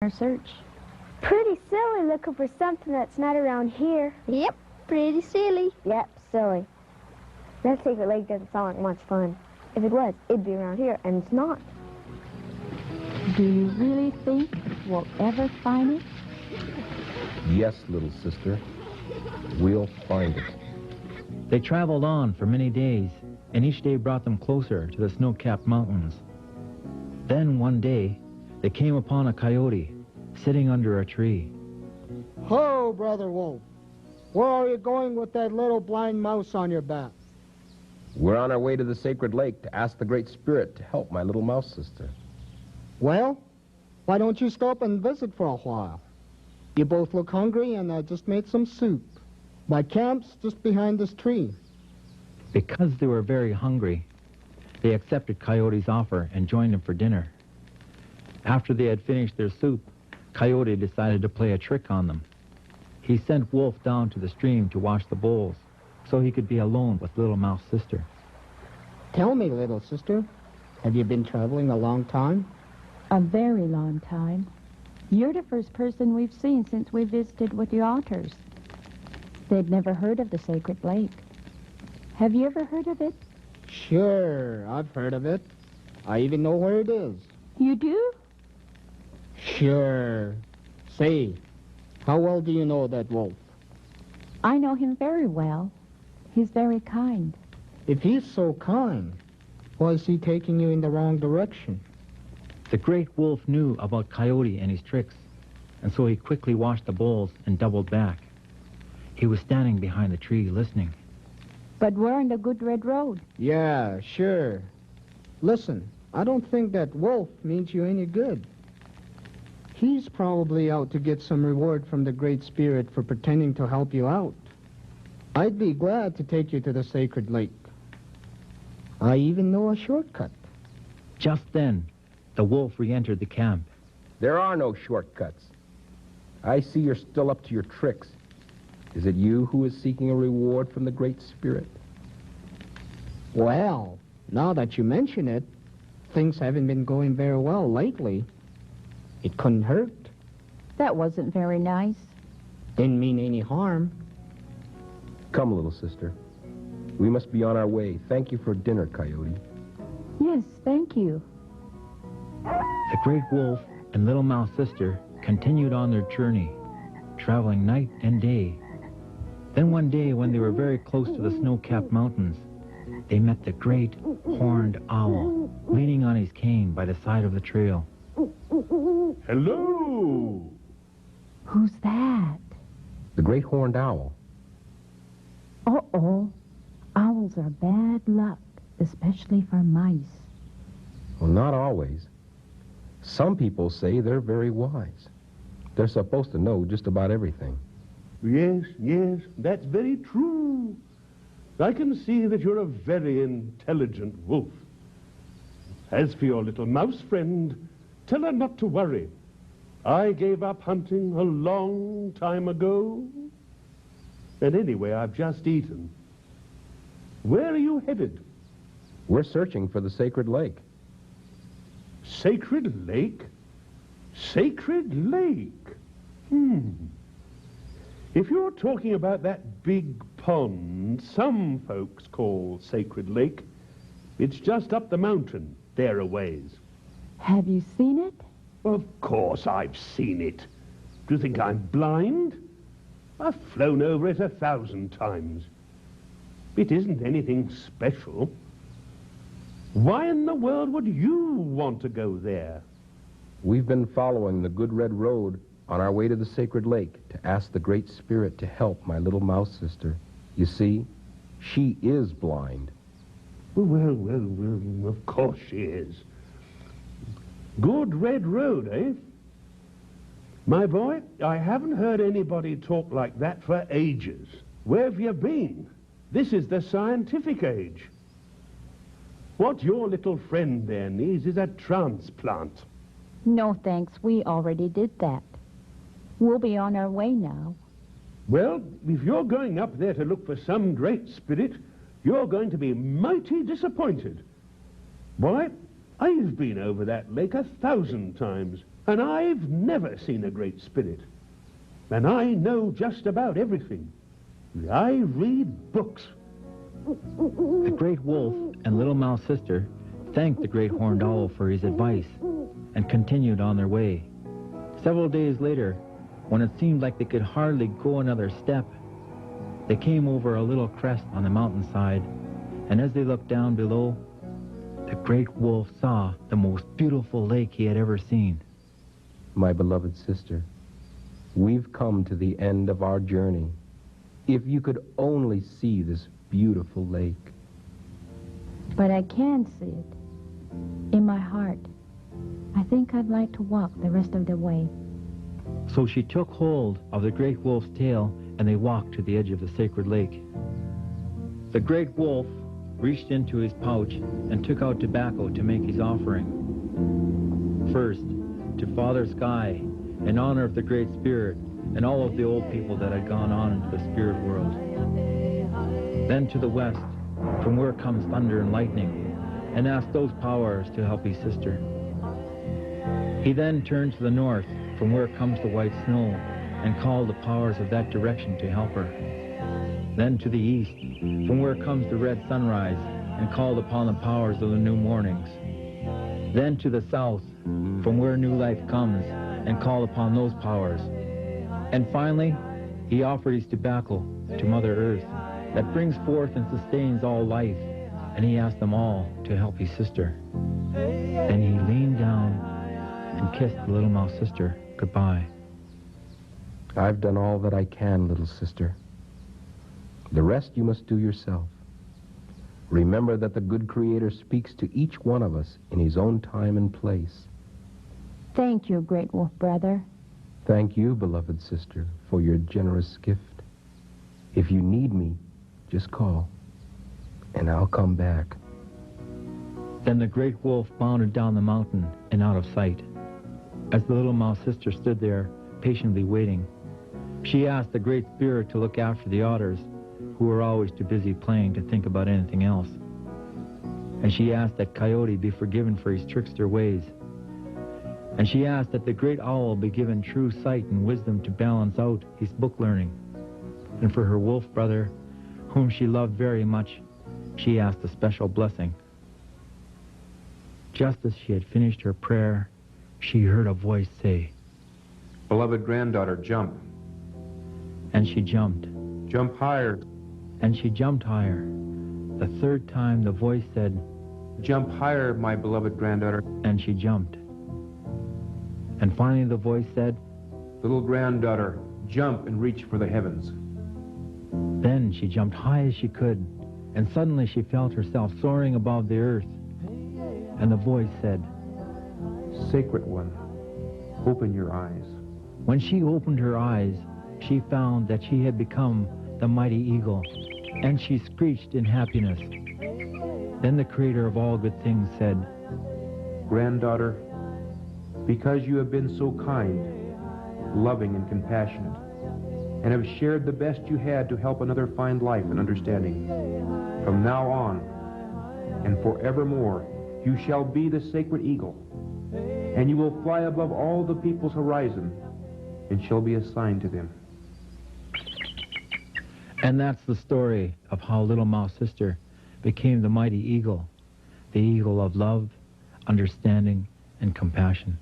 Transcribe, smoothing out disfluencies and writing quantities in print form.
our search. Pretty silly looking for something that's not around here. Yep, pretty silly. Yep, silly. That secret lake doesn't sound like much fun. If it was, it'd be around here, and it's not. Do you really think we'll ever find it? Yes, little sister. We'll find it. They traveled on for many days, and each day brought them closer to the snow-capped mountains. Then one day, they came upon a coyote sitting under a tree. Ho, Brother Wolf. Where are you going with that little blind mouse on your back? We're on our way to the sacred lake to ask the Great Spirit to help my little mouse sister. Well, why don't you stop and visit for a while? You both look hungry, and I just made some soup. My camp's just behind this tree. Because they were very hungry, they accepted Coyote's offer and joined him for dinner. After they had finished their soup, Coyote decided to play a trick on them. He sent Wolf down to the stream to wash the bowls, so he could be alone with Little Mouse Sister. Tell me, little sister, have you been traveling a long time? A very long time. You're the first person we've seen since we visited with the Otters. They'd never heard of the sacred lake. Have you ever heard of it? Sure, I've heard of it. I even know where it is. You do? Sure. Say, how well do you know that wolf? I know him very well. He's very kind. If he's so kind, why is he taking you in the wrong direction? The great wolf knew about Coyote and his tricks, and so he quickly washed the bowls and doubled back. He was standing behind the tree listening. But we're on the good red road. Yeah, sure. Listen, I don't think that wolf means you any good. He's probably out to get some reward from the Great Spirit for pretending to help you out. I'd be glad to take you to the sacred lake. I even know a shortcut. Just then, the wolf re-entered the camp. There are no shortcuts. I see you're still up to your tricks. Is it you who is seeking a reward from the Great Spirit? Well, now that you mention it, things haven't been going very well lately. It couldn't hurt. That wasn't very nice. Didn't mean any harm. Come, little sister. We must be on our way. Thank you for dinner, Coyote. Yes, thank you. The great wolf and Little Mouse Sister continued on their journey, traveling night and day. Then one day, when they were very close to the snow-capped mountains, they met the great horned owl, leaning on his cane by the side of the trail. Hello! Who's that? The great horned owl. Uh-oh. Owls are bad luck, especially for mice. Well, not always. Some people say they're very wise. They're supposed to know just about everything. Yes, yes, that's very true. I can see that you're a very intelligent wolf. As for your little mouse friend, tell her not to worry. I gave up hunting a long time ago. And anyway, I've just eaten. Where are you headed? We're searching for the sacred lake. Sacred lake? Sacred lake? If you're talking about that big pond some folks call Sacred Lake, it's just up the mountain, there a ways. Have you seen it? Of course I've seen it. Do you think I'm blind? I've flown over it 1,000 times. It isn't anything special. Why in the world would you want to go there? We've been following the good red road on our way to the sacred lake to ask the Great Spirit to help my little mouse sister. You see, she is blind. Well, of course she is. Good red road, eh? My boy, I haven't heard anybody talk like that for ages. Where have you been? This is the scientific age. What your little friend there needs is a transplant. No, thanks. We already did that. We'll be on our way now. Well, if you're going up there to look for some great spirit, you're going to be mighty disappointed. Why, I've been over that lake 1,000 times, And I've never seen a great spirit. And I know just about everything. I read books. The great wolf and little mouse sister thanked the great horned owl for his advice and continued on their way. Several days later, when it seemed like they could hardly go another step, they came over a little crest on the mountainside, and as they looked down below, the great wolf saw the most beautiful lake he had ever seen. My beloved sister, we've come to the end of our journey. If you could only see this beautiful lake. But I can see it in my heart. I think I'd like to walk the rest of the way. So she took hold of the great wolf's tail, and they walked to the edge of the sacred lake. The great wolf reached into his pouch and took out tobacco to make his offering. First, to Father Sky, in honor of the Great Spirit and all of the old people that had gone on into the spirit world. Then to the west, from where comes thunder and lightning, and asked those powers to help his sister. He then turned to the north, from where comes the white snow, and called the powers of that direction to help her. Then to the east, from where comes the red sunrise, and called upon the powers of the new mornings. Then to the south, from where new life comes, and called upon those powers. And finally, he offered his tobacco to Mother Earth, that brings forth and sustains all life, and he asked them all to help his sister. Then he leaned down and kissed the little mouse sister goodbye. I've done all that I can, little sister. The rest you must do yourself. Remember that the good Creator speaks to each one of us in his own time and place. Thank you, Great Wolf Brother. Thank you, beloved sister, for your generous gift. If you need me, just call, and I'll come back. Then the great wolf bounded down the mountain and out of sight. As the little mouse sister stood there, patiently waiting, she asked the Great Spirit to look after the otters, who were always too busy playing to think about anything else. And she asked that Coyote be forgiven for his trickster ways. And she asked that the great owl be given true sight and wisdom to balance out his book learning. And for her wolf brother, whom she loved very much, she asked a special blessing. Just as she had finished her prayer, she heard a voice say, Beloved granddaughter, jump. And she jumped. Jump higher. And she jumped higher. The third time the voice said, Jump higher, my beloved granddaughter. And she jumped. And finally the voice said, Little granddaughter, jump and reach for the heavens. Then she jumped high as she could, and suddenly she felt herself soaring above the earth. And the voice said, Sacred one, open your eyes. When she opened her eyes, she found that she had become the mighty eagle, and she screeched in happiness. Then the Creator of all good things said, Granddaughter, because you have been so kind, loving and compassionate, and have shared the best you had to help another find life and understanding, from now on and forevermore, you shall be the sacred eagle, and you will fly above all the people's horizon, and shall be a sign to them. And that's the story of how Little Mouse Sister became the mighty eagle, the eagle of love, understanding, and compassion.